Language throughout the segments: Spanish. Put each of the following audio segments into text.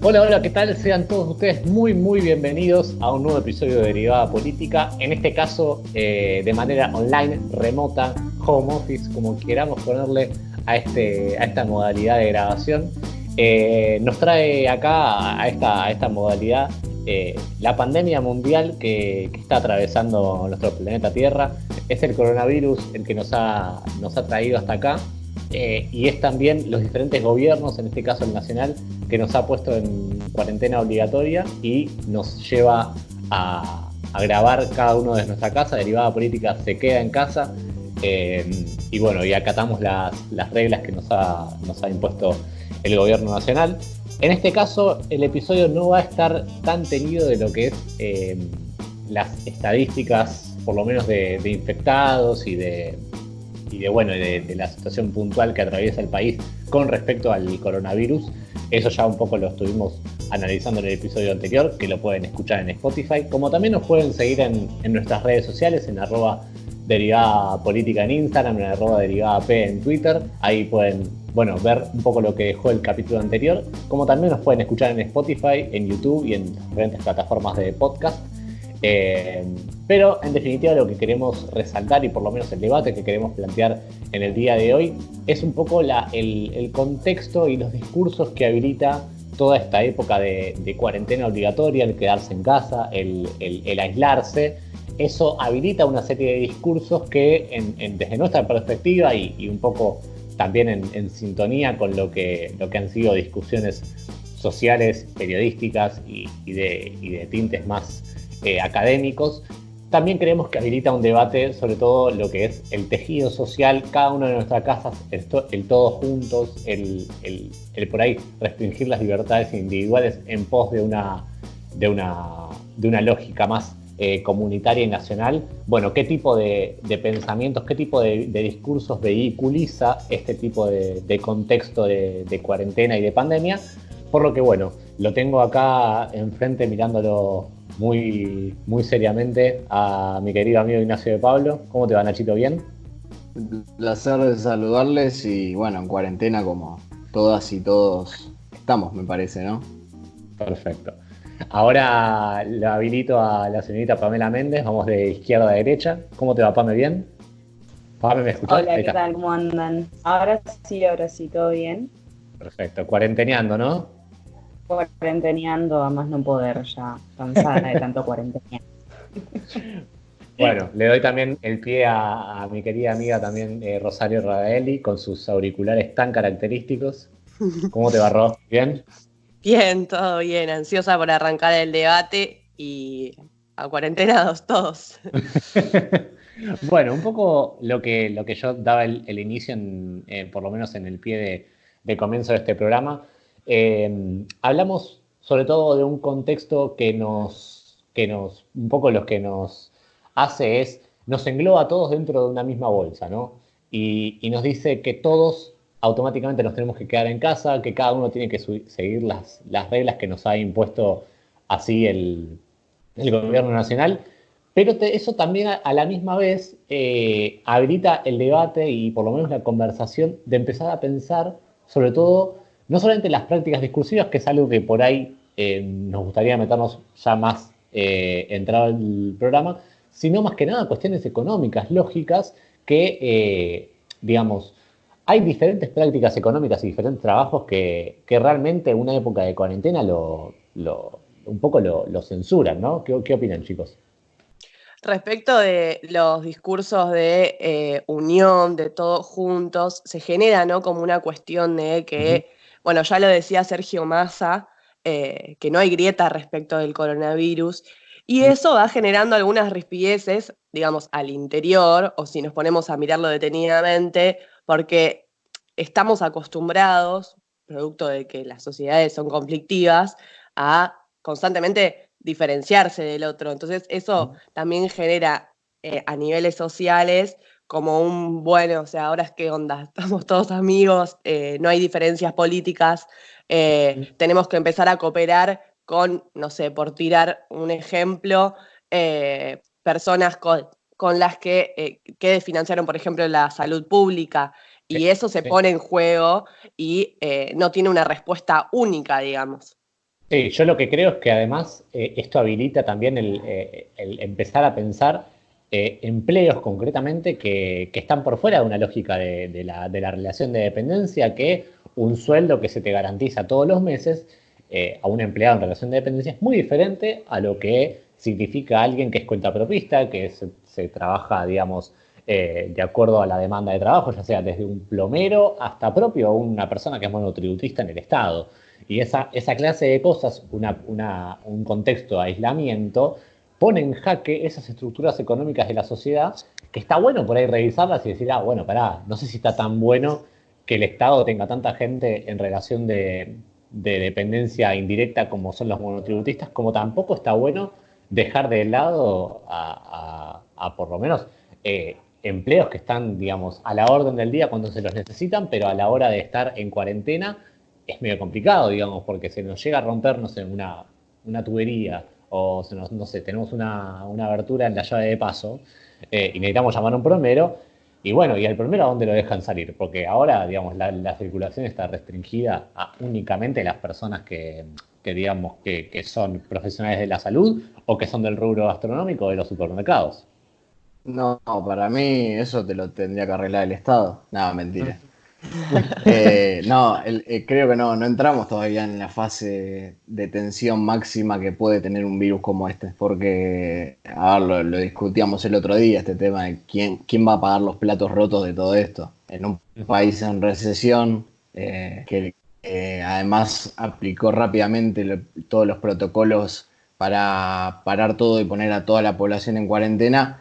Hola, hola, ¿qué tal? Sean todos ustedes muy bienvenidos a un nuevo episodio de Derivada Política. En este caso, de manera online, remota, home office, como queramos ponerle a esta modalidad de grabación. Nos trae acá a esta modalidad la pandemia mundial que está atravesando nuestro planeta Tierra. Es el coronavirus el que nos ha traído hasta acá. Y es también los diferentes gobiernos, en este caso el nacional, que nos ha puesto en cuarentena obligatoria y nos lleva a grabar cada uno de nuestra casa. Derivada Política se queda en casa y bueno, y acatamos las reglas que nos ha impuesto el gobierno nacional. En este caso, el episodio no va a estar tan teñido de lo que es las estadísticas, por lo menos de infectados y de la situación puntual que atraviesa el país con respecto al coronavirus. Eso ya un poco lo estuvimos analizando en el episodio anterior, que lo pueden escuchar en Spotify, como también nos pueden seguir en nuestras redes sociales, en @derivada política en Instagram, en @derivadap en Twitter. Ahí pueden ver un poco lo que dejó el capítulo anterior, como también nos pueden escuchar en Spotify, en YouTube y en diferentes plataformas de podcast. Pero en definitiva lo que queremos resaltar, y por lo menos el debate que queremos plantear en el día de hoy, es un poco el contexto y los discursos que habilita toda esta época de cuarentena obligatoria, el quedarse en casa, el aislarse. Eso habilita una serie de discursos que desde nuestra perspectiva y un poco también en sintonía con lo que han sido discusiones sociales, periodísticas y de tintes más académicos, también creemos que habilita un debate sobre todo lo que es el tejido social, cada una de nuestras casas, el todos juntos, el por ahí restringir las libertades individuales en pos de una lógica más comunitaria y nacional. Bueno, ¿qué tipo de pensamientos, qué tipo de discursos vehiculiza este tipo de contexto de cuarentena y de pandemia? Por lo que bueno, lo tengo acá enfrente mirándolo muy seriamente a mi querido amigo Ignacio de Pablo. ¿Cómo te va, Nachito? ¿Bien? Un placer de saludarles y bueno, en cuarentena como todas y todos estamos, me parece, ¿no? Perfecto. Ahora le habilito a la señorita Pamela Méndez, vamos de izquierda a derecha. ¿Cómo te va, Pame? ¿Bien? Pame, ¿me escuchás? Hola, Ahí ¿qué está. tal? ¿Cómo andan? Ahora sí, todo bien. Perfecto. Cuarenteneando, ¿no? Cuarenteneando a más no poder, ya cansada de tanto cuarentena. Bueno, le doy también el pie a mi querida amiga también Rosario Radaeli con sus auriculares tan característicos. ¿Cómo te va, Ro? ¿Bien? Bien, todo bien, ansiosa por arrancar el debate y a cuarentenados todos. Bueno, un poco lo que yo daba el inicio, por lo menos en el pie de comienzo de este programa. Hablamos sobre todo de un contexto un poco lo que nos hace es, nos engloba a todos dentro de una misma bolsa, ¿no? Y nos dice que todos automáticamente nos tenemos que quedar en casa, que cada uno tiene que seguir las reglas que nos ha impuesto así el gobierno nacional. Pero eso también a la misma vez habilita el debate y por lo menos la conversación de empezar a pensar sobre todo, no solamente las prácticas discursivas, que es algo que por ahí nos gustaría meternos ya más entrado el programa, sino más que nada cuestiones económicas, lógicas, que, digamos, hay diferentes prácticas económicas y diferentes trabajos que realmente en una época de cuarentena un poco lo censuran, ¿no? ¿Qué opinan, chicos? Respecto de los discursos de unión, de todos juntos, se genera, ¿no? Como una cuestión de Ujú. que, bueno, ya lo decía Sergio Massa, que no hay grieta respecto del coronavirus, y eso va generando algunas rispideces, digamos, al interior, o si nos ponemos a mirarlo detenidamente, porque estamos acostumbrados, producto de que las sociedades son conflictivas, a constantemente diferenciarse del otro. Entonces, eso también genera a niveles sociales como bueno, o sea, ahora es qué onda, estamos todos amigos, no hay diferencias políticas, tenemos que empezar a cooperar con, no sé, por tirar un ejemplo, personas con las que desfinanciaron, por ejemplo, la salud pública, Sí, y eso se sí. pone en juego y no tiene una respuesta única, digamos. Sí, yo lo que creo es que además esto habilita también el empezar a pensar empleos concretamente que están por fuera de una lógica de la relación de dependencia, que un sueldo que se te garantiza todos los meses a un empleado en relación de dependencia es muy diferente a lo que significa alguien que es cuentapropista, que se trabaja, digamos, de acuerdo a la demanda de trabajo, ya sea desde un plomero hasta propio una persona que es monotributista en el Estado. Y esa clase de cosas, un contexto de aislamiento, pone en jaque esas estructuras económicas de la sociedad, que está bueno por ahí revisarlas y decir, bueno, pará, no sé si está tan bueno que el Estado tenga tanta gente en relación de dependencia indirecta como son los monotributistas, como tampoco está bueno dejar de lado a por lo menos empleos que están, digamos, a la orden del día cuando se los necesitan, pero a la hora de estar en cuarentena es medio complicado, digamos, porque se nos llega a romper, no sé, una tubería o no sé, tenemos una abertura en la llave de paso y necesitamos llamar a un plomero. Y bueno, ¿y al plomero a dónde lo dejan salir? Porque ahora, digamos, la circulación está restringida a únicamente las personas que digamos, que son profesionales de la salud o que son del rubro gastronómico de los supermercados. No, para mí eso te lo tendría que arreglar el Estado. No, mentira. No, creo que no entramos todavía en la fase de tensión máxima que puede tener un virus como este, porque, a ver, lo discutíamos el otro día, este tema de quién va a pagar los platos rotos de todo esto. En un país en recesión, que además aplicó rápidamente todos los protocolos para parar todo y poner a toda la población en cuarentena,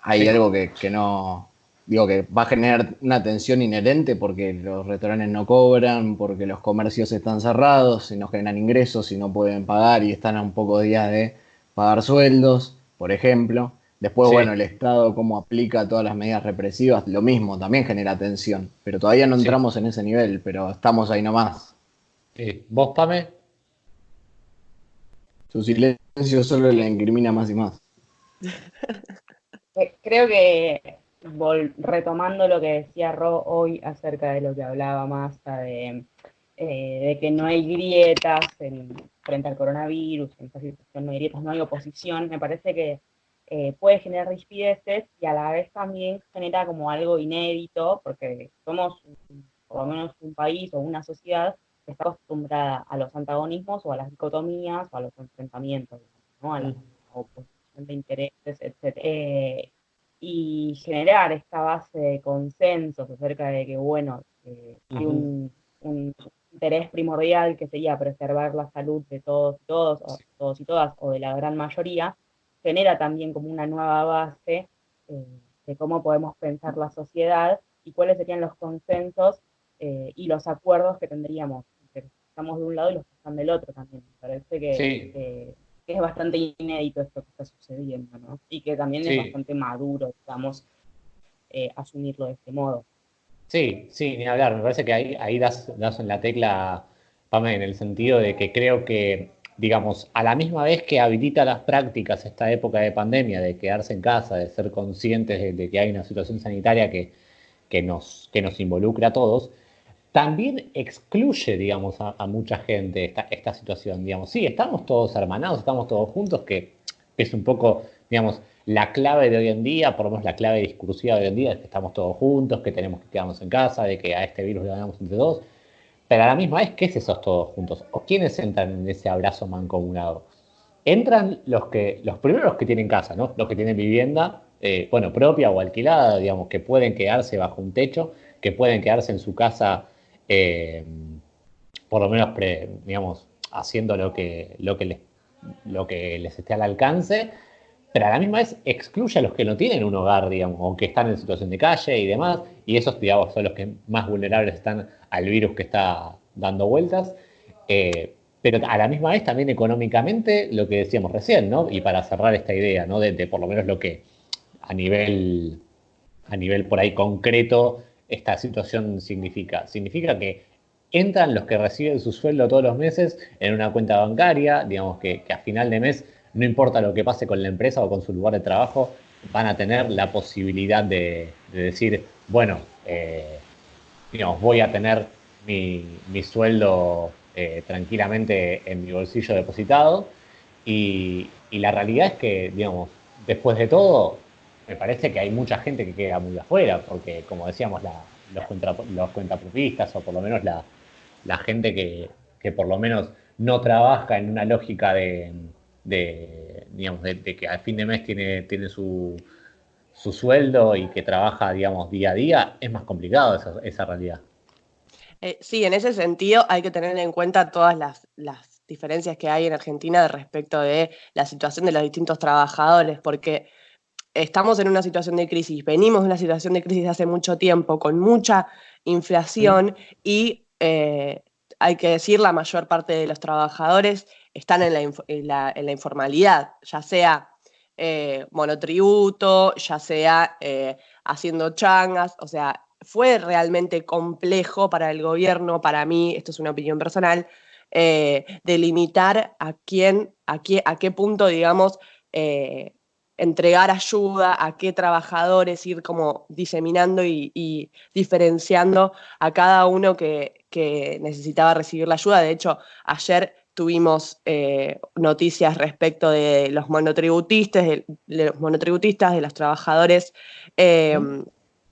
hay Sí, algo que no, digo, que va a generar una tensión inherente porque los restaurantes no cobran, porque los comercios están cerrados y no generan ingresos y no pueden pagar y están a un pocos días de pagar sueldos, por ejemplo. Después, bueno, sí, el Estado cómo aplica todas las medidas represivas, lo mismo, también genera tensión. Pero todavía no sí, entramos en ese nivel, pero estamos ahí nomás. sí. ¿Vos, Pame? Su silencio solo le incrimina más y más. Creo que retomando lo que decía Ro hoy acerca de lo que hablaba Massa, de que no hay grietas frente al coronavirus, en esta situación no hay grietas, no hay oposición, me parece que puede generar rispideces y a la vez también genera como algo inédito, porque somos por lo menos un país o una sociedad que está acostumbrada a los antagonismos o a las dicotomías o a los enfrentamientos, ¿no? A la oposición de intereses, etc. Y generar esta base de consensos acerca de que, bueno, hay Ujú. un interés primordial que sería preservar la salud de todos y todos, o todos y todas, o de la gran mayoría, genera también como una nueva base eh, de cómo podemos pensar la sociedad y cuáles serían los consensos y los acuerdos que tendríamos entre los que estamos de un lado y los que están del otro también. Me parece Sí, que es bastante inédito esto que está sucediendo, ¿no? Y que también es sí, bastante maduro, digamos, asumirlo de este modo. sí, sí, ni hablar. Me parece que ahí das en la tecla, Pame, en el sentido de que creo que, digamos, a la misma vez que habilita las prácticas esta época de pandemia, de quedarse en casa, de ser conscientes de que hay una situación sanitaria que nos involucra a todos, también excluye, digamos, a mucha gente esta situación. Digamos, sí, estamos todos hermanados, estamos todos juntos, que es un poco, digamos, la clave de hoy en día, por lo menos la clave discursiva de hoy en día, es que estamos todos juntos, que tenemos que quedarnos en casa, de que a este virus le ganamos entre todos. Pero a la misma vez, ¿qué es esos todos juntos? ¿O quiénes entran en ese abrazo mancomunado? Entran los primeros que tienen casa, ¿no? Los que tienen vivienda, bueno, propia o alquilada, digamos, que pueden quedarse bajo un techo, que pueden quedarse en su casa, eh, por lo menos, digamos, haciendo lo que les esté al alcance, pero a la misma vez excluye a los que no tienen un hogar, digamos, o que están en situación de calle y demás, y esos, digamos, son los que más vulnerables están al virus que está dando vueltas. Pero a la misma vez también económicamente, lo que decíamos recién, ¿no? Y para cerrar esta idea, ¿no? De por lo menos lo que a nivel, a nivel por ahí concreto esta situación significa. Significa que entran los que reciben su sueldo todos los meses en una cuenta bancaria, digamos que a final de mes, no importa lo que pase con la empresa o con su lugar de trabajo, van a tener la posibilidad de decir, bueno, digamos, voy a tener mi sueldo tranquilamente en mi bolsillo depositado. Y la realidad es que, digamos, después de todo, me parece que hay mucha gente que queda muy afuera, porque como decíamos, los cuentapropistas, o por lo menos la gente que por lo menos no trabaja en una lógica digamos, de que al fin de mes tiene su sueldo y que trabaja, digamos, día a día, es más complicado esa realidad. Sí, en ese sentido hay que tener en cuenta todas las diferencias que hay en Argentina respecto de la situación de los distintos trabajadores, porque estamos en una situación de crisis, venimos de una situación de crisis hace mucho tiempo, con mucha inflación y hay que decir, la mayor parte de los trabajadores están en la informalidad, ya sea monotributo, ya sea haciendo changas, o sea, fue realmente complejo para el gobierno, para mí, esto es una opinión personal, delimitar a qué punto, digamos, entregar ayuda, a qué trabajadores, ir como diseminando y diferenciando a cada uno que necesitaba recibir la ayuda. De hecho, ayer tuvimos noticias respecto de los monotributistas, de los trabajadores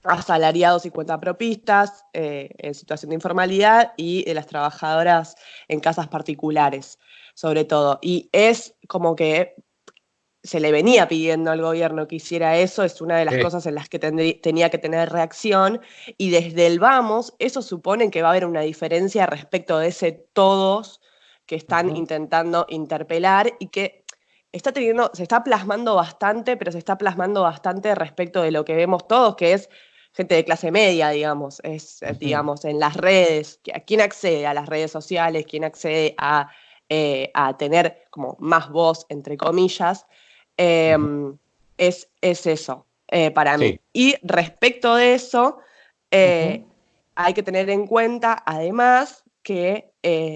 asalariados y cuentapropistas en situación de informalidad y de las trabajadoras en casas particulares, sobre todo. Y es como que se le venía pidiendo al gobierno que hiciera eso, es una de las cosas en las que tenía que tener reacción, y desde el vamos, eso supone que va a haber una diferencia respecto de ese todos que están intentando interpelar y que se está plasmando bastante, pero se está plasmando bastante respecto de lo que vemos todos, que es gente de clase media, digamos, digamos, en las redes, ¿quién accede a las redes sociales? ¿Quién accede a tener como más voz, entre comillas? Es eso para mí. Sí. Y respecto de eso, hay que tener en cuenta, además, que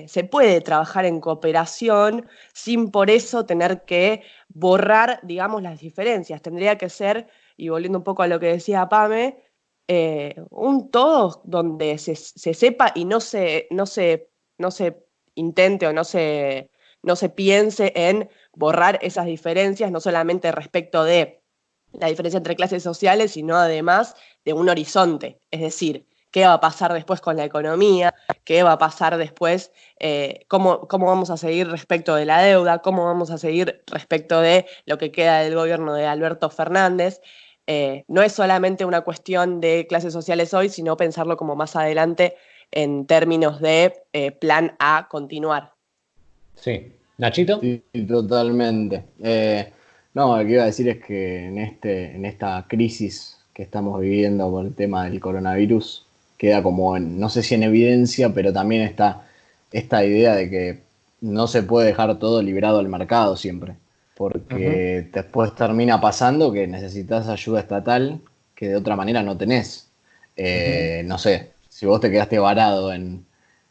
se puede trabajar en cooperación sin por eso tener que borrar, digamos, las diferencias. Tendría que ser, y volviendo un poco a lo que decía Pame, un todo donde se sepa y no se intente o no se piense en borrar esas diferencias, no solamente respecto de la diferencia entre clases sociales, sino además de un horizonte. Es decir, qué va a pasar después con la economía, qué va a pasar después, cómo vamos a seguir respecto de la deuda, cómo vamos a seguir respecto de lo que queda del gobierno de Alberto Fernández. No es solamente una cuestión de clases sociales hoy, sino pensarlo como más adelante en términos de plan a continuar. Sí. ¿Nachito? Sí, totalmente. No, lo que iba a decir es que en esta crisis que estamos viviendo por el tema del coronavirus, queda como no sé si en evidencia, pero también está esta idea de que no se puede dejar todo librado al mercado siempre, porque después termina pasando que necesitas ayuda estatal que de otra manera no tenés. No sé, si vos te quedaste varado en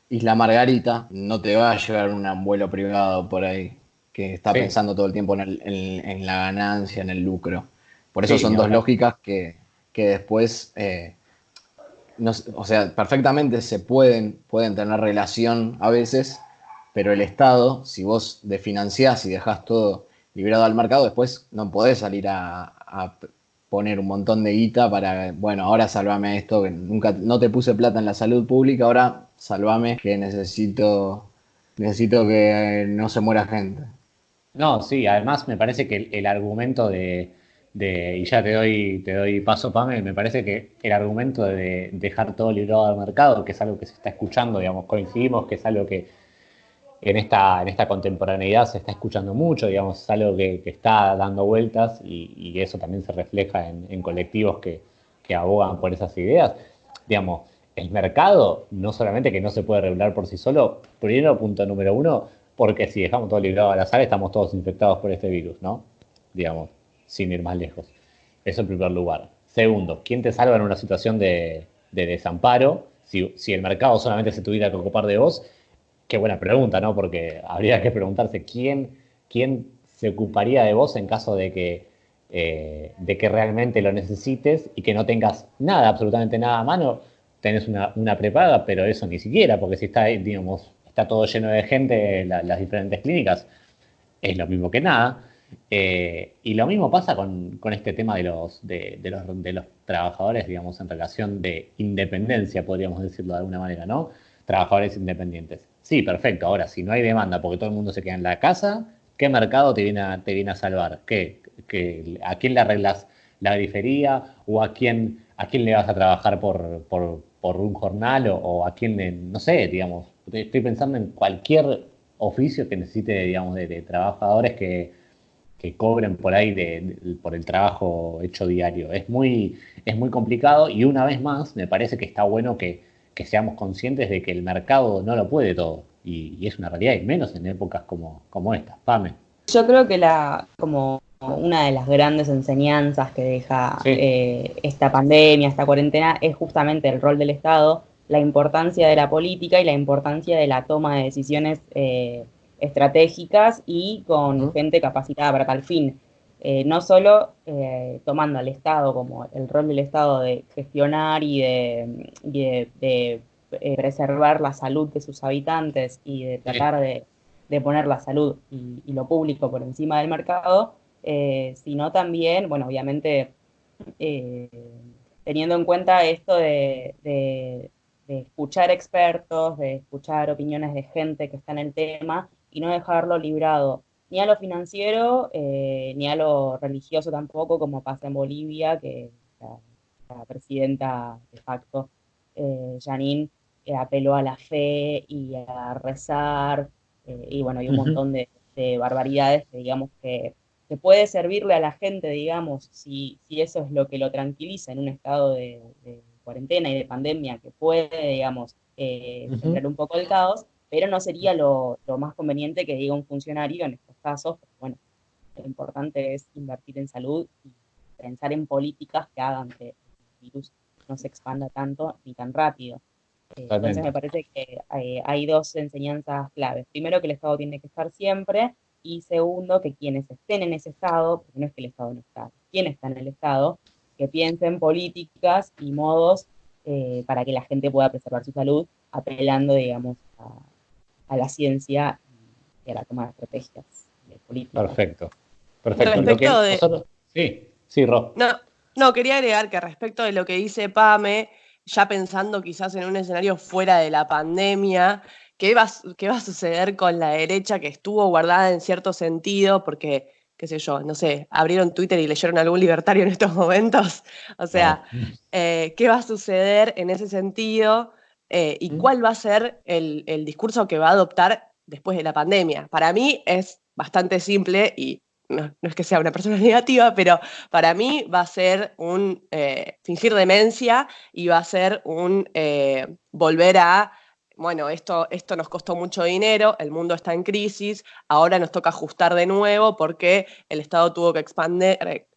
Isla Margarita, no te va a llegar un vuelo privado por ahí que está Sí. pensando todo el tiempo en la ganancia, en el lucro. Por eso Sí, son ni dos hablar. lógicas que después, o sea, perfectamente pueden tener relación a veces, pero el Estado, si vos desfinanciás y dejás todo librado al mercado, después no podés salir a poner un montón de guita para, bueno, ahora salvame esto, que nunca no te puse plata en la salud pública, ahora salvame que necesito que no se muera gente. No, sí, además me parece que el argumento y ya te doy paso, Pame, me parece que el argumento de dejar todo librado al mercado, que es algo que se está escuchando, digamos, coincidimos que es algo que en esta contemporaneidad se está escuchando mucho, digamos, es algo que está dando vueltas y eso también se refleja en colectivos que abogan por esas ideas. Digamos, el mercado no solamente que no se puede regular por sí solo, primero, punto número uno, porque si dejamos todo librado al azar estamos todos infectados por este virus, ¿no? Digamos, sin ir más lejos. Eso en primer lugar. Segundo, ¿quién te salva en una situación de desamparo? Si el mercado solamente se tuviera que ocupar de vos, qué buena pregunta, ¿no? Porque habría que preguntarse quién se ocuparía de vos en caso de que realmente lo necesites y que no tengas nada, absolutamente nada a mano. Tenés una prepaga, pero eso ni siquiera, porque si está, digamos, está todo lleno de gente, las diferentes clínicas, es lo mismo que nada. Y lo mismo pasa con este tema de los trabajadores, digamos, en relación de independencia, podríamos decirlo de alguna manera, ¿no? Trabajadores independientes. Sí, perfecto. Ahora, si no hay demanda porque todo el mundo se queda en la casa, ¿qué mercado te viene a salvar? ¿A quién le arreglas la grifería? ¿O a quién le vas a trabajar por un jornal? ¿O a quién, no sé, digamos? Estoy pensando en cualquier oficio que necesite, digamos, de trabajadores que cobren por ahí por el trabajo hecho diario. Es muy complicado y una vez más me parece que está bueno que seamos conscientes de que el mercado no lo puede todo y es una realidad y menos en épocas como esta. Pame. Yo creo que como una de las grandes enseñanzas que deja Sí. esta pandemia, esta cuarentena, es justamente el rol del Estado, la importancia de la política y la importancia de la toma de decisiones estratégicas y con Ujú. gente capacitada para tal fin. No solo tomando al Estado como el rol del Estado de gestionar y de preservar la salud de sus habitantes y de Sí. tratar de poner la salud y lo público por encima del mercado, sino también, bueno, obviamente eh, teniendo en cuenta esto de escuchar expertos, de escuchar opiniones de gente que está en el tema y no dejarlo librado ni a lo financiero ni a lo religioso tampoco, como pasa en Bolivia, que la presidenta de facto, Janine, apeló a la fe y a rezar, y bueno, y un Ujú. montón de barbaridades que digamos que puede servirle a la gente, digamos, si eso es lo que lo tranquiliza en un estado de cuarentena y de pandemia, que puede, digamos, Ujú. sembrar un poco el caos, pero no sería lo más conveniente que diga un funcionario en estos casos, porque bueno, lo importante es invertir en salud y pensar en políticas que hagan que el virus no se expanda tanto ni tan rápido. Entonces me Totalmente. parece que hay dos enseñanzas claves. Primero, que el Estado tiene que estar siempre, y segundo, que quienes estén en ese Estado, porque no es que el Estado no está, quien está en el Estado, que piensen políticas y modos para que la gente pueda preservar su salud, apelando, digamos, a la ciencia y a la toma de estrategias políticas. Perfecto. Perfecto. Lo que Respecto de, nosotros. Sí, sí, Ro. No, no, quería agregar que respecto de lo que dice Pame, ya pensando quizás en un escenario fuera de la pandemia, ¿qué va a suceder con la derecha que estuvo guardada en cierto sentido? Porque, qué sé yo, no sé, abrieron Twitter y leyeron algún libertario en estos momentos. O sea, No. ¿qué va a suceder en ese sentido? ¿Y Mm. cuál va a ser el discurso que va a adoptar después de la pandemia? Para mí es bastante simple y no es que sea una persona negativa, pero para mí va a ser un fingir demencia y va a ser un volver a, bueno, esto nos costó mucho dinero, el mundo está en crisis, ahora nos toca ajustar de nuevo porque el Estado tuvo que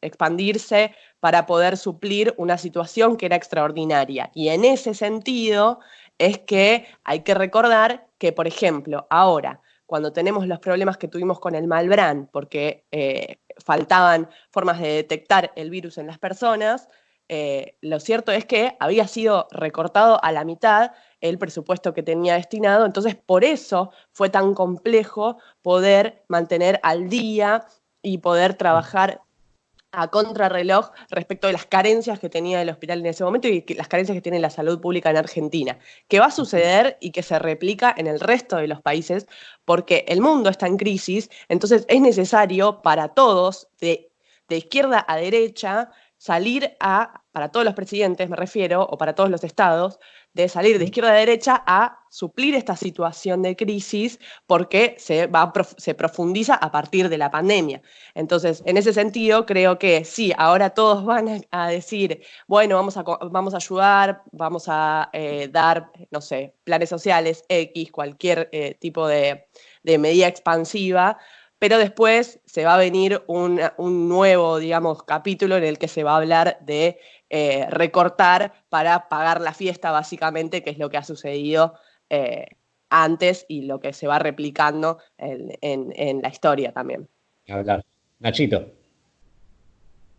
expandirse para poder suplir una situación que era extraordinaria. Y en ese sentido es que hay que recordar que, por ejemplo, ahora, cuando tenemos los problemas que tuvimos con el Malbrán, porque faltaban formas de detectar el virus en las personas, lo cierto es que había sido recortado a la mitad el presupuesto que tenía destinado, entonces por eso fue tan complejo poder mantener al día y poder trabajar a contrarreloj respecto de las carencias que tenía el hospital en ese momento y las carencias que tiene la salud pública en Argentina, que va a suceder y que se replica en el resto de los países porque el mundo está en crisis, entonces es necesario para todos, de izquierda a derecha, para todos los presidentes me refiero, o para todos los estados, de salir de izquierda a derecha a suplir esta situación de crisis porque se profundiza a partir de la pandemia. Entonces, en ese sentido, creo que sí, ahora todos van a decir, bueno, vamos a ayudar, vamos a dar, no sé, planes sociales, X, cualquier tipo de medida expansiva, pero después se va a venir un nuevo, digamos, capítulo en el que se va a hablar de recortar para pagar la fiesta, básicamente, que es lo que ha sucedido eh, antes y lo que se va replicando en la historia también. Ni hablar. Nachito.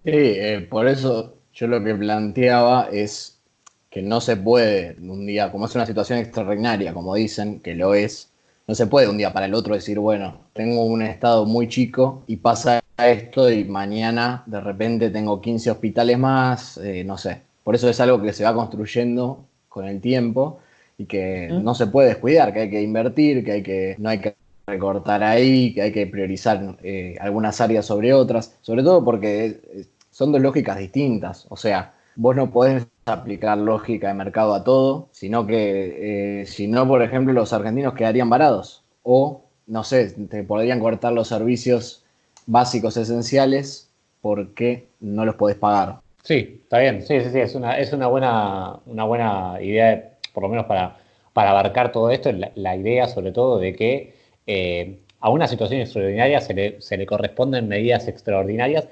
Sí, por eso yo lo que planteaba es que no se puede un día, como es una situación extraordinaria, como dicen, que lo es, no se puede un día para el otro decir, bueno, tengo un estado muy chico y pasa esto y mañana de repente tengo 15 hospitales más, no sé. Por eso es algo que se va construyendo con el tiempo y que no se puede descuidar, que hay que invertir, no hay que recortar ahí, que hay que priorizar algunas áreas sobre otras, sobre todo porque son dos lógicas distintas. O sea, vos no podés aplicar lógica de mercado a todo, sino que, si no, por ejemplo, los argentinos quedarían varados. O, no sé, te podrían cortar los servicios básicos esenciales porque no los podés pagar. Sí, está bien. Sí, sí, sí. Es una buena idea, por lo menos para abarcar todo esto. La idea, sobre todo, de que a una situación extraordinaria se le corresponden medidas extraordinarias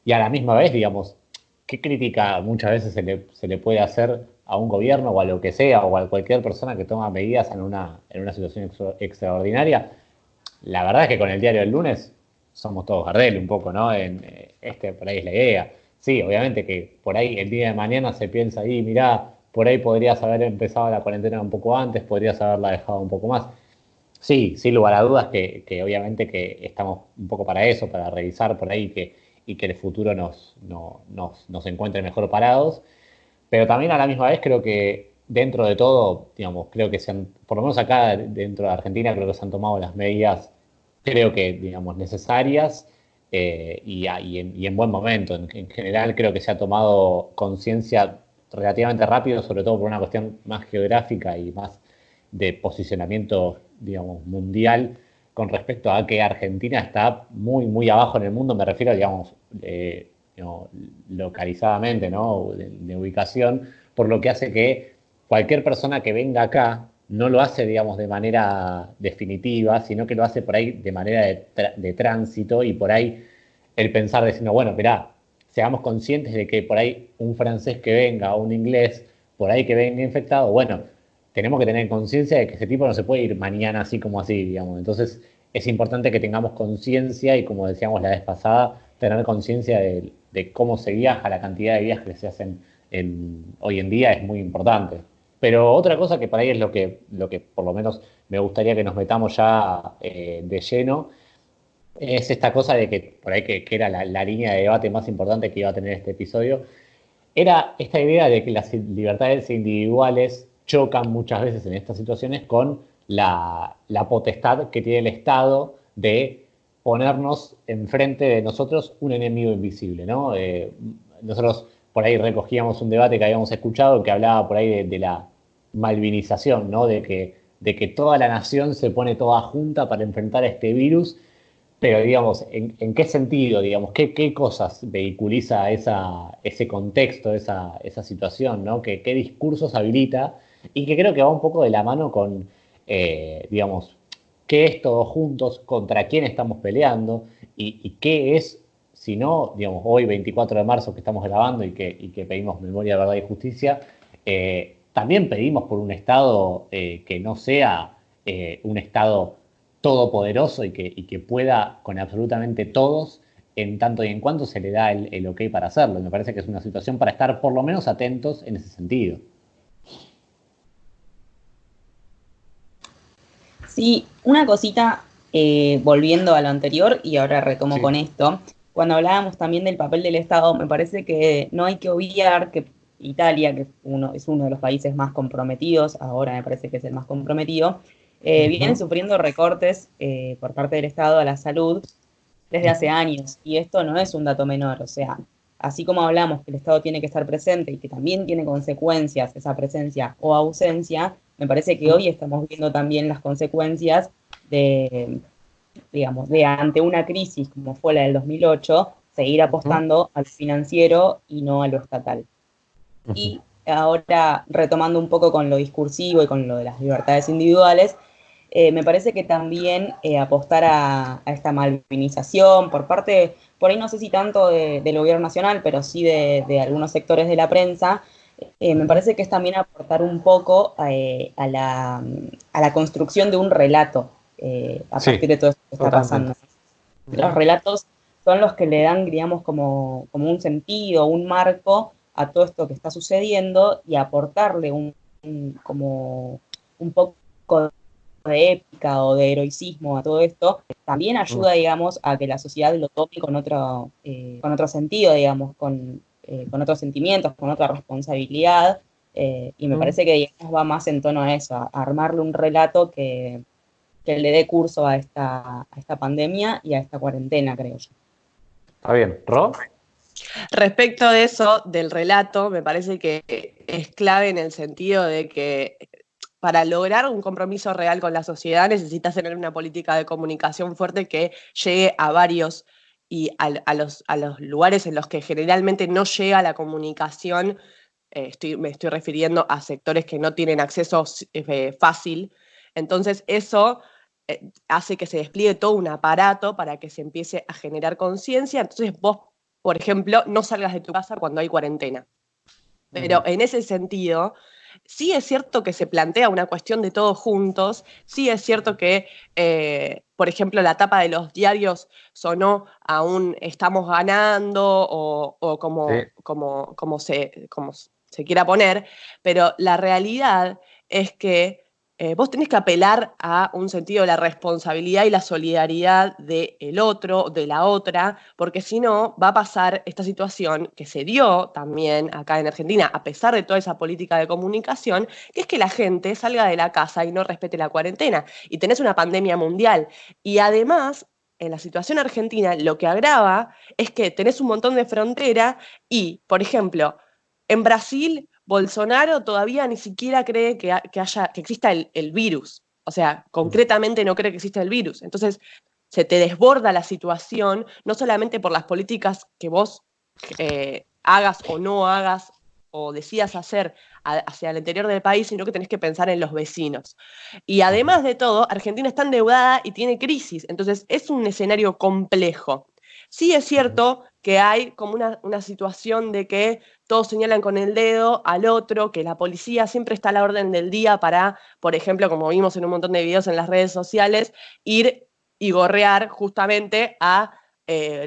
y a la misma vez, digamos, ¿qué crítica muchas veces se le puede hacer a un gobierno o a lo que sea o a cualquier persona que toma medidas en una situación extraordinaria? La verdad es que con el diario del lunes somos todos Gardel un poco, ¿no? Por ahí es la idea. Sí, obviamente que por ahí el día de mañana se piensa ahí, mirá, por ahí podrías haber empezado la cuarentena un poco antes, podrías haberla dejado un poco más. Sí, sin lugar a dudas que obviamente que estamos un poco para eso, para revisar por ahí y que el futuro nos encuentre mejor parados. Pero también a la misma vez creo que dentro de todo, digamos, creo que por lo menos acá dentro de Argentina, creo que se han tomado las medidas, creo que, digamos, necesarias y en buen momento. En general creo que se ha tomado conciencia relativamente rápido, sobre todo por una cuestión más geográfica y más de posicionamiento, digamos, mundial con respecto a que Argentina está muy, muy abajo en el mundo, me refiero, digamos, no, localizadamente, ¿no? De ubicación, por lo que hace que cualquier persona que venga acá no lo hace, digamos, de manera definitiva, sino que lo hace por ahí de manera de tránsito y por ahí el pensar diciendo, bueno, mirá, seamos conscientes de que por ahí un francés que venga o un inglés, por ahí que venga infectado, bueno, tenemos que tener conciencia de que ese tipo no se puede ir mañana así como así, digamos. Entonces es importante que tengamos conciencia y como decíamos la vez pasada, tener conciencia de cómo se viaja, la cantidad de viajes que se hacen hoy en día es muy importante. Pero otra cosa que por ahí es lo que por lo menos me gustaría que nos metamos ya de lleno, es esta cosa de que por ahí que era la línea de debate más importante que iba a tener este episodio, era esta idea de que las libertades individuales chocan muchas veces en estas situaciones con la potestad que tiene el Estado de ponernos enfrente de nosotros un enemigo invisible, ¿no? Nosotros por ahí recogíamos un debate que habíamos escuchado que hablaba por ahí de la malvinización, ¿no? De que toda la nación se pone toda junta para enfrentar a este virus, pero, digamos, en qué sentido, digamos, qué cosas vehiculiza ese contexto, esa situación, ¿no? Qué discursos habilita y que creo que va un poco de la mano con, digamos, qué es todos juntos, contra quién estamos peleando y qué es, si no, digamos, hoy 24 de marzo que estamos grabando y que pedimos memoria, verdad y justicia, también pedimos por un Estado que no sea un Estado todopoderoso y que pueda con absolutamente todos en tanto y en cuanto se le da el ok para hacerlo. Y me parece que es una situación para estar por lo menos atentos en ese sentido. Sí, una cosita, volviendo a lo anterior y ahora retomo Sí. con esto, cuando hablábamos también del papel del Estado, me parece que no hay que obviar que Italia, que es uno de los países más comprometidos, ahora me parece que es el más comprometido, viene sufriendo recortes por parte del Estado a la salud desde hace años, y esto no es un dato menor, o sea, así como hablamos que el Estado tiene que estar presente y que también tiene consecuencias esa presencia o ausencia, me parece que hoy estamos viendo también las consecuencias de, digamos, de ante una crisis como fue la del 2008, seguir apostando al financiero y no a lo estatal. Y ahora, retomando un poco con lo discursivo y con lo de las libertades individuales, me parece que también apostar a esta malvinización por parte, por ahí no sé si tanto del gobierno nacional, pero sí de algunos sectores de la prensa, me parece que es también aportar un poco a la construcción de un relato a partir Sí, de todo esto que está totalmente. pasando. Los relatos son los que le dan, digamos, como un sentido, un marco a todo esto que está sucediendo y aportarle como un poco de épica o de heroicismo a todo esto, también ayuda, digamos, a que la sociedad lo tome con otro sentido, digamos, con otros sentimientos, con otra responsabilidad, y me parece que, digamos, va más en tono a eso, a armarle un relato que le dé curso a esta pandemia y a esta cuarentena, creo yo. Está bien. ¿Ro? Respecto de eso, del relato, me parece que es clave en el sentido de que para lograr un compromiso real con la sociedad necesitas tener una política de comunicación fuerte que llegue a varios y a los lugares en los que generalmente no llega la comunicación. Me estoy refiriendo a sectores que no tienen acceso fácil. Entonces eso hace que se despliegue todo un aparato para que se empiece a generar conciencia. Entonces vos, por ejemplo, no salgas de tu casa cuando hay cuarentena. Pero en ese sentido, sí es cierto que se plantea una cuestión de todos juntos, sí es cierto que, por ejemplo, la tapa de los diarios sonó a un estamos ganando o como se quiera poner, pero la realidad es que vos tenés que apelar a un sentido de la responsabilidad y la solidaridad del otro, de la otra, porque si no va a pasar esta situación que se dio también acá en Argentina, a pesar de toda esa política de comunicación, que es que la gente salga de la casa y no respete la cuarentena. Y tenés una pandemia mundial. Y además, en la situación argentina, lo que agrava es que tenés un montón de frontera y, por ejemplo, en Brasil, Bolsonaro todavía ni siquiera cree que exista el virus. O sea, concretamente no cree que exista el virus. Entonces, se te desborda la situación, no solamente por las políticas que vos hagas o no hagas o decidas hacer hacia el interior del país, sino que tenés que pensar en los vecinos. Y además de todo, Argentina está endeudada y tiene crisis, entonces es un escenario complejo. Sí es cierto que hay como una situación de que todos señalan con el dedo al otro, que la policía siempre está a la orden del día para, por ejemplo, como vimos en un montón de videos en las redes sociales, ir y gorrear justamente a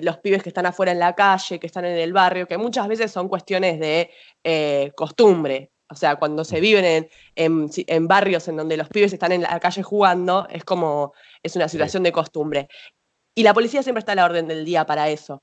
los pibes que están afuera en la calle, que están en el barrio, que muchas veces son cuestiones de costumbre. O sea, cuando se viven en barrios en donde los pibes están en la calle jugando, es una situación de costumbre. Y la policía siempre está a la orden del día para eso.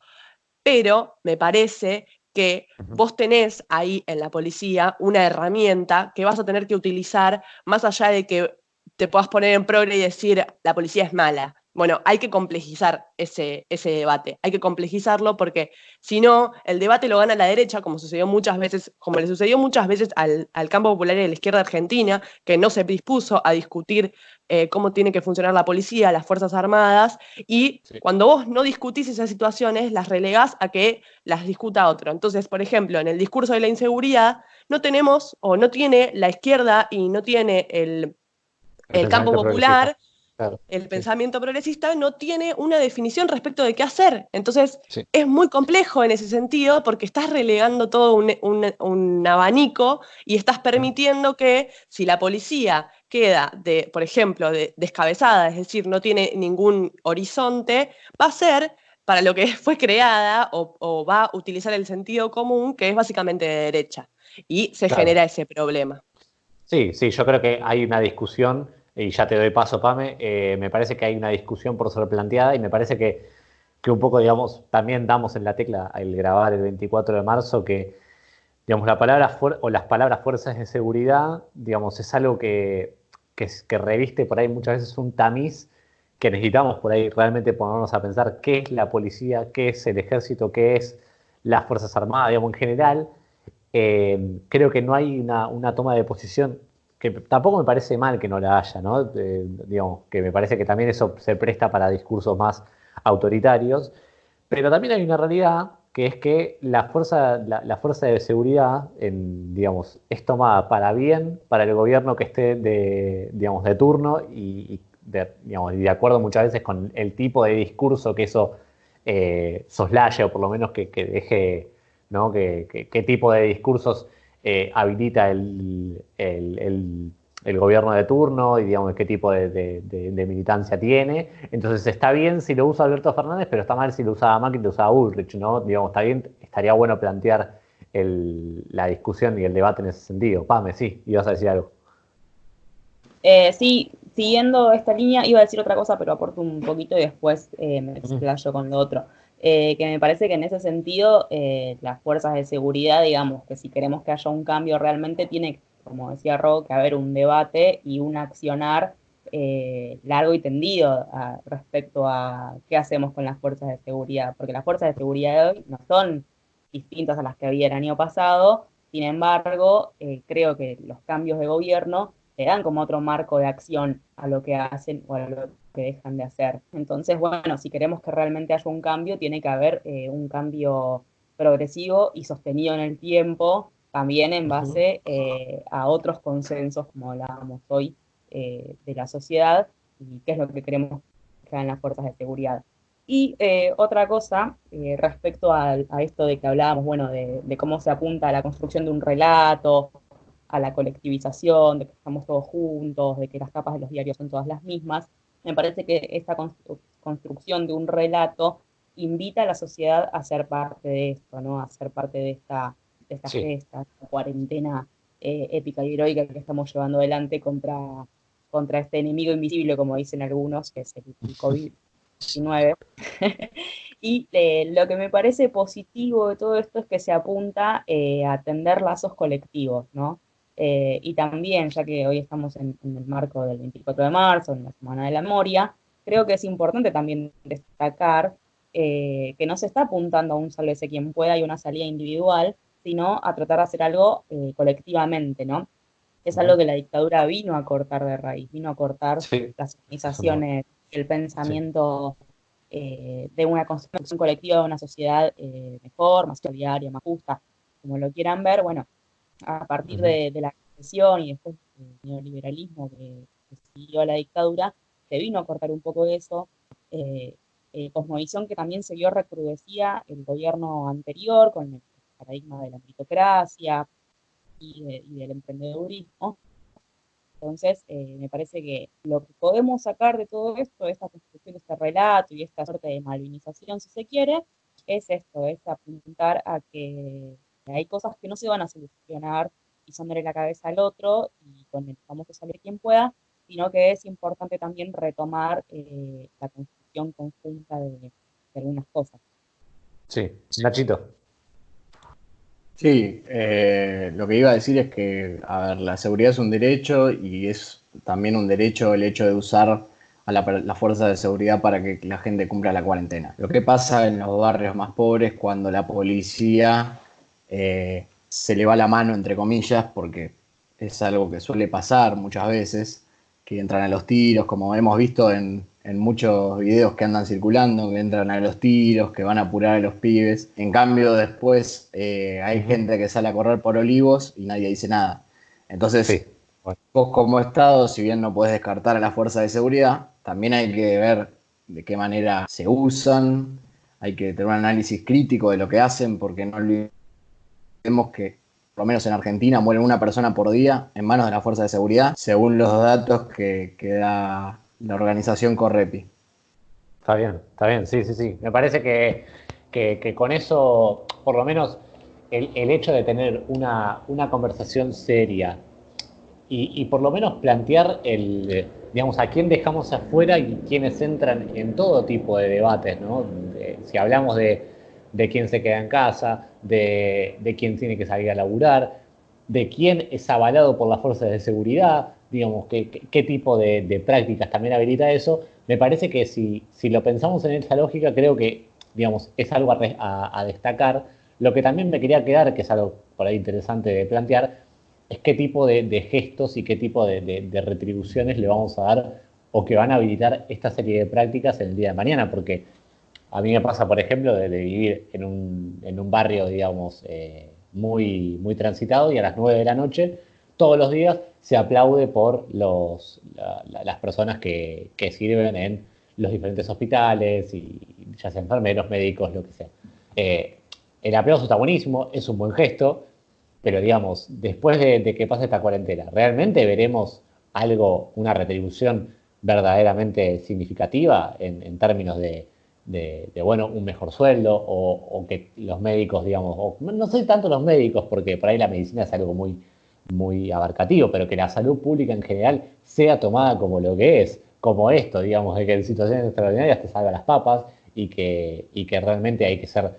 Pero me parece que vos tenés ahí en la policía una herramienta que vas a tener que utilizar más allá de que te puedas poner en progre y decir la policía es mala. Bueno, hay que complejizar ese debate, hay que complejizarlo porque si no, el debate lo gana la derecha, como sucedió muchas veces, como le sucedió muchas veces al campo popular y a la izquierda argentina, que no se dispuso a discutir cómo tiene que funcionar la policía, las Fuerzas Armadas, y cuando vos no discutís esas situaciones, las relegás a que las discuta otro. Entonces, por ejemplo, en el discurso de la inseguridad, no tenemos, o no tiene la izquierda y no tiene el campo popular, claro, el pensamiento progresista no tiene una definición respecto de qué hacer. Entonces, es muy complejo en ese sentido porque estás relegando todo un abanico y estás permitiendo que si la policía queda, por ejemplo, descabezada, es decir, no tiene ningún horizonte, va a ser para lo que fue creada o va a utilizar el sentido común, que es básicamente de derecha. Y se genera ese problema. Sí, yo creo que hay una discusión, y ya te doy paso, Pame, me parece que hay una discusión por ser planteada y me parece que un poco, digamos, también damos en la tecla al grabar el 24 de marzo que, digamos, las palabras fuerzas de seguridad, digamos, es algo que reviste por ahí muchas veces un tamiz que necesitamos por ahí realmente ponernos a pensar qué es la policía, qué es el ejército, qué es las Fuerzas Armadas, digamos, en general. Creo que no hay una toma de posición, que tampoco me parece mal que no la haya, ¿no? Digamos, que me parece que también eso se presta para discursos más autoritarios, pero también hay una realidad que es que la fuerza de seguridad, digamos, es tomada para bien, para el gobierno que esté digamos, de turno y digamos, de acuerdo muchas veces con el tipo de discurso que eso soslaya o por lo menos que deje, ¿no? ¿Qué tipo de discursos habilita el gobierno de turno y digamos qué tipo de militancia tiene? Entonces está bien si lo usa Alberto Fernández, pero está mal si lo usaba Macri y lo usaba Bullrich, ¿no? Digamos, está bien, estaría bueno plantear la discusión y el debate en ese sentido. Pame, sí, ibas a decir algo. Sí, siguiendo esta línea, iba a decir otra cosa, pero aporto un poquito y después me explayo con lo otro. Que me parece que en ese sentido las fuerzas de seguridad, digamos, que si queremos que haya un cambio realmente tiene, como decía Ro, que haber un debate y un accionar largo y tendido respecto a qué hacemos con las fuerzas de seguridad, porque las fuerzas de seguridad de hoy no son distintas a las que había el año pasado, sin embargo, creo que los cambios de gobierno le dan como otro marco de acción a lo que hacen o a lo que dejan de hacer. Entonces, bueno, si queremos que realmente haya un cambio, tiene que haber un cambio progresivo y sostenido en el tiempo, también en base a otros consensos, como hablábamos hoy, de la sociedad y qué es lo que queremos que hagan las fuerzas de seguridad. Y otra cosa, respecto a esto de que hablábamos, bueno, de cómo se apunta a la construcción de un relato, a la colectivización, de que estamos todos juntos, de que las capas de los diarios son todas las mismas, me parece que esta construcción de un relato invita a la sociedad a ser parte de esto, ¿no? A ser parte de esta gesta, esta cuarentena épica y heroica que estamos llevando adelante contra este enemigo invisible, como dicen algunos, que es el COVID-19. Y lo que me parece positivo de todo esto es que se apunta a tender lazos colectivos, ¿no? Y también, ya que hoy estamos en el marco del 24 de marzo, en la Semana de la Memoria, creo que es importante también destacar que no se está apuntando a un sálvese quien pueda y una salida individual, sino a tratar de hacer algo colectivamente, ¿no? Es algo que la dictadura vino a cortar de raíz, vino a cortar las organizaciones, el pensamiento de una construcción colectiva de una sociedad mejor, más solidaria, más justa, como lo quieran ver. Bueno, a partir de la represión y después del neoliberalismo que siguió la dictadura, se vino a cortar un poco de eso. Cosmovisión que también se vio recrudecida el gobierno anterior con el paradigma de la meritocracia y del emprendedurismo. Entonces, me parece que lo que podemos sacar de todo esto, de esta construcción de este relato y esta suerte de malvinización, si se quiere, es esto, es apuntar a que hay cosas que no se van a solucionar pisándole la cabeza al otro y con el famoso salir quien pueda, sino que es importante también retomar la construcción conjunta de algunas cosas. Sí, Nachito. Sí, lo que iba a decir es que, a ver, la seguridad es un derecho y es también un derecho el hecho de usar a la fuerza de seguridad para que la gente cumpla la cuarentena. Lo que pasa en los barrios más pobres cuando la policía se le va la mano, entre comillas, porque es algo que suele pasar muchas veces, que entran a los tiros, como hemos visto en muchos videos que andan circulando, que entran a los tiros, que van a apurar a los pibes. En cambio, después hay gente que sale a correr por olivos y nadie dice nada. Entonces, vos como Estado, si bien no podés descartar a la fuerza de seguridad, también hay que ver de qué manera se usan, hay que tener un análisis crítico de lo que hacen, porque no olvidemos que por lo menos en Argentina muere una persona por día en manos de la fuerza de seguridad, según los datos que da la organización Correpi. Está bien, sí, sí, sí. Me parece que con eso, por lo menos, el hecho de tener una conversación seria y por lo menos plantear digamos, a quién dejamos afuera y quiénes entran en todo tipo de debates, ¿no? Si hablamos de quién se queda en casa, de quién tiene que salir a laburar, de quién es avalado por las fuerzas de seguridad, digamos, qué tipo de prácticas también habilita eso, me parece que si lo pensamos en esa lógica, creo que, digamos, es algo a destacar. Lo que también me quería quedar, que es algo por ahí interesante de plantear, es qué tipo de gestos y qué tipo de retribuciones le vamos a dar o que van a habilitar esta serie de prácticas en el día de mañana, porque a mí me pasa, por ejemplo, de vivir en un barrio, digamos, muy transitado y a las 9 de la noche, todos los días, se aplaude por las personas que sirven en los diferentes hospitales, y ya sea enfermeros, médicos, lo que sea. El aplauso está buenísimo, es un buen gesto, pero digamos, después de que pase esta cuarentena, ¿realmente veremos algo, una retribución verdaderamente significativa en términos bueno, un mejor sueldo o que los médicos, digamos, o no sé tanto los médicos, porque por ahí la medicina es algo muy abarcativo, pero que la salud pública en general sea tomada como lo que es, como esto, digamos, de que en situaciones extraordinarias te salva las papas y que realmente hay que ser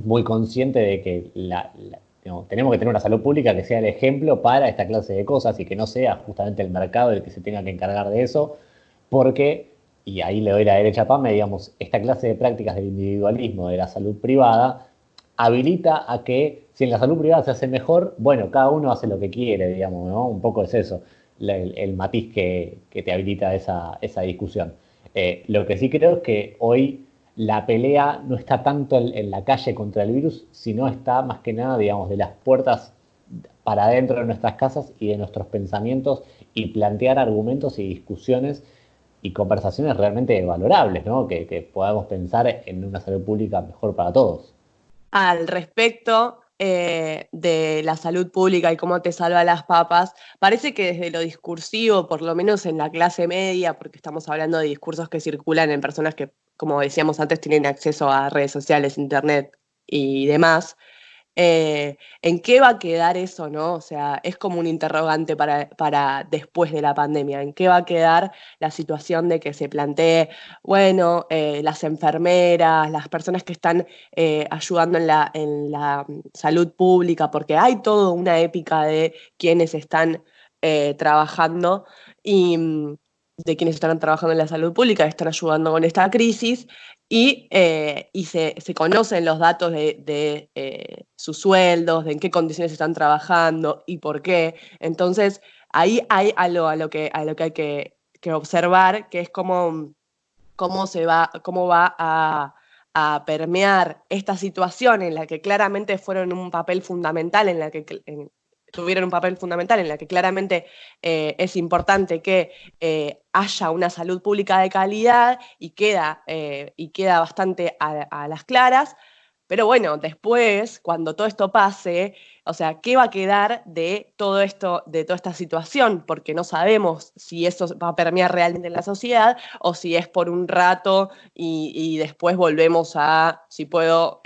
muy consciente de que digamos, tenemos que tener una salud pública que sea el ejemplo para esta clase de cosas y que no sea justamente el mercado el que se tenga que encargar de eso, porque, y ahí le doy la derecha a Pame, digamos, esta clase de prácticas del individualismo de la salud privada habilita a que si en la salud privada se hace mejor, bueno, cada uno hace lo que quiere, digamos, ¿no? Un poco es eso, el matiz que te habilita esa discusión. Lo que sí creo es que hoy la pelea no está tanto en la calle contra el virus, sino está más que nada, digamos, de las puertas para adentro de nuestras casas y de nuestros pensamientos y plantear argumentos y discusiones y conversaciones realmente valorables, ¿no? Que podamos pensar en una salud pública mejor para todos. Al respecto de la salud pública y cómo te salva las papas, parece que desde lo discursivo, por lo menos en la clase media, porque estamos hablando de discursos que circulan en personas que, como decíamos antes, tienen acceso a redes sociales, internet y demás, ¿en qué va a quedar eso, no? O sea, es como un interrogante para después de la pandemia. ¿En qué va a quedar la situación de que se plantee, bueno, las enfermeras, las personas que están ayudando en la salud pública, porque hay toda una épica de quienes están trabajando y de quienes están trabajando en la salud pública, están ayudando con esta crisis, y se conocen los datos de sus sueldos, de en qué condiciones están trabajando y por qué. Entonces, ahí hay algo a lo que hay que observar, que es cómo va a permear esta situación en la que claramente fueron un papel fundamental, tuvieron un papel fundamental, en la que claramente es importante que haya una salud pública de calidad y queda bastante a las claras. Pero bueno, después, cuando todo esto pase, o sea, ¿qué va a quedar de todo esto, de toda esta situación? Porque no sabemos si eso va a permear realmente en la sociedad o si es por un rato y después volvemos a si yo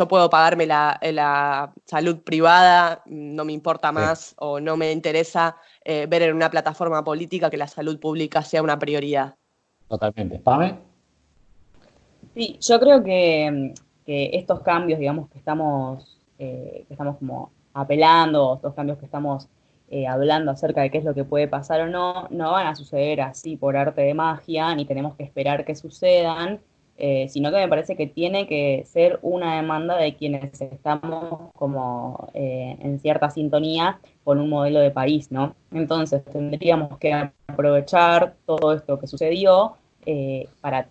puedo pagarme la salud privada, no me importa Sí, más o no me interesa ver en una plataforma política que la salud pública sea una prioridad. totalmente. ¿Pame? Sí, yo creo que estos cambios, digamos, que estamos como apelando, estos cambios que estamos hablando acerca de qué es lo que puede pasar o no, no van a suceder así por arte de magia, ni tenemos que esperar que sucedan, sino que me parece que tiene que ser una demanda de quienes estamos como en cierta sintonía con un modelo de país, ¿no? Entonces tendríamos que aprovechar todo esto que sucedió para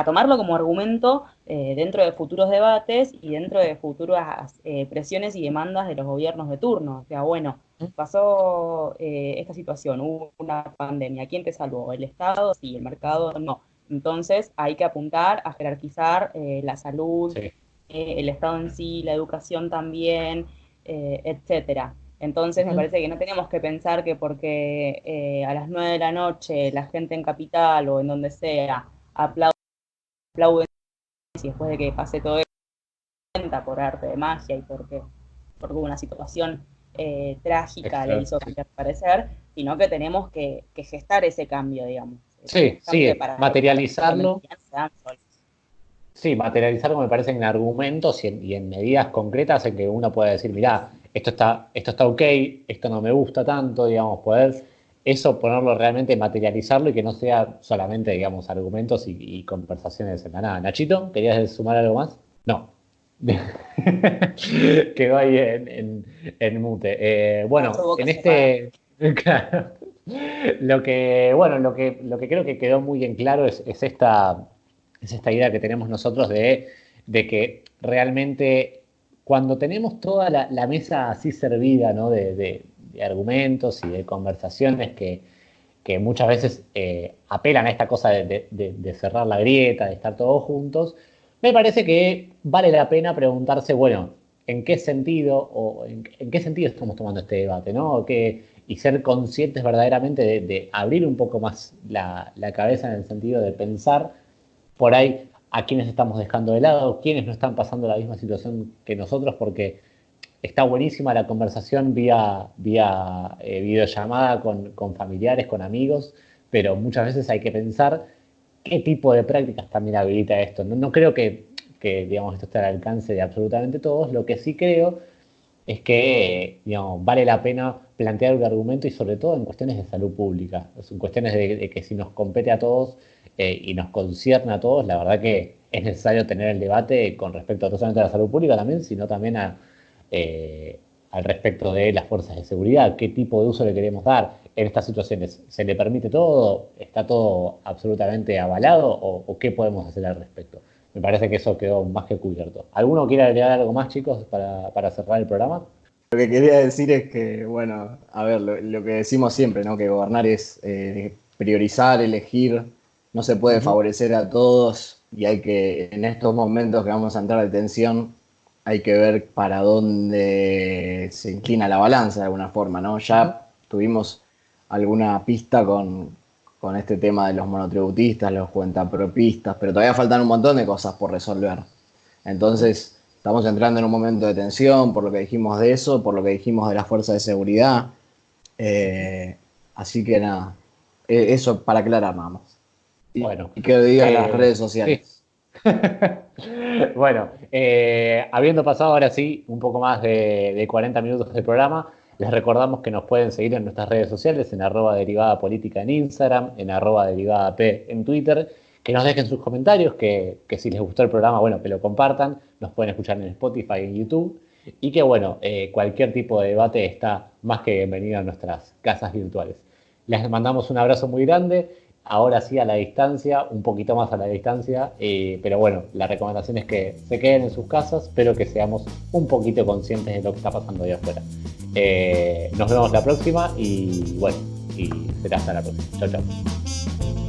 tomarlo como argumento dentro de futuros debates y dentro de futuras presiones y demandas de los gobiernos de turno. O sea, bueno, pasó esta situación, hubo una pandemia, ¿quién te salvó? ¿El Estado? Sí, el mercado no. Entonces hay que apuntar a jerarquizar la salud, Sí. el Estado en sí, la educación también, etcétera. Entonces me parece que no tenemos que pensar que porque a las 9 de la noche la gente en Capital o en donde sea aplauden y después de que pase todo esto por arte de magia y porque hubo una situación trágica le Extra, hizo sí. cambiar de parecer, sino que tenemos que gestar ese cambio, digamos. Sí, Justamente sí, para que materializarlo. se dan solos. Sí, materializarlo me parece en argumentos y en medidas concretas en que uno pueda decir, mirá, esto está ok, esto no me gusta tanto, digamos, poder eso ponerlo realmente, materializarlo y que no sea solamente, digamos, argumentos y conversaciones en la nada. Nachito, ¿querías sumar algo más? No. Quedó ahí en mute. Por su Bueno, boca en cerrada. este, claro. Lo que creo que quedó muy en claro es esta idea que tenemos nosotros de que realmente cuando tenemos toda la mesa así servida, ¿no? De argumentos y de conversaciones que muchas veces apelan a esta cosa de cerrar la grieta, de estar todos juntos, me parece que vale la pena preguntarse, bueno, ¿en qué sentido o en qué sentido estamos tomando este debate, ¿no? Y ser conscientes verdaderamente de abrir un poco más la cabeza en el sentido de pensar por ahí a quienes estamos dejando de lado, quienes no están pasando la misma situación que nosotros, porque está buenísima la conversación vía videollamada con familiares, con amigos, pero muchas veces hay que pensar qué tipo de prácticas también habilita esto. No creo que, digamos, esto esté al alcance de absolutamente todos. Lo que sí creo es que, digamos, vale la pena plantear un argumento y sobre todo en cuestiones de salud pública, en cuestiones de que si nos compete a todos y nos concierne a todos, la verdad que es necesario tener el debate con respecto no solamente a la salud pública también, sino también al respecto de las fuerzas de seguridad, qué tipo de uso le queremos dar en estas situaciones. ¿Se le permite todo? ¿Está todo absolutamente avalado? ¿O qué podemos hacer al respecto? Me parece que eso quedó más que cubierto. ¿Alguno quiere agregar algo más, chicos, para cerrar el programa? Lo que quería decir es que, bueno, a ver, lo que decimos siempre, ¿no? Que gobernar es priorizar, elegir, no se puede favorecer a todos y hay que, en estos momentos que vamos a entrar de tensión, hay que ver para dónde se inclina la balanza de alguna forma, ¿no? Ya tuvimos alguna pista con este tema de los monotributistas, los cuentapropistas, pero todavía faltan un montón de cosas por resolver. Entonces, estamos entrando en un momento de tensión por lo que dijimos de eso, por lo que dijimos de las fuerzas de seguridad. Así que nada, eso para aclarar nada más. Bueno, y que lo digan las redes sociales. Sí. Bueno, habiendo pasado ahora sí un poco más de 40 minutos del programa, les recordamos que nos pueden seguir en nuestras redes sociales, en @derivadapolítica en Instagram, en @derivadap en Twitter, que nos dejen sus comentarios, que si les gustó el programa, bueno, que lo compartan, nos pueden escuchar en Spotify y en YouTube, y que bueno, cualquier tipo de debate está más que bienvenido a nuestras casas virtuales. Les mandamos un abrazo muy grande. Ahora sí a la distancia, un poquito más a la distancia, pero bueno, la recomendación es que se queden en sus casas, pero que seamos un poquito conscientes de lo que está pasando allá afuera. Nos vemos la próxima y bueno, y será hasta la próxima. Chau, chau.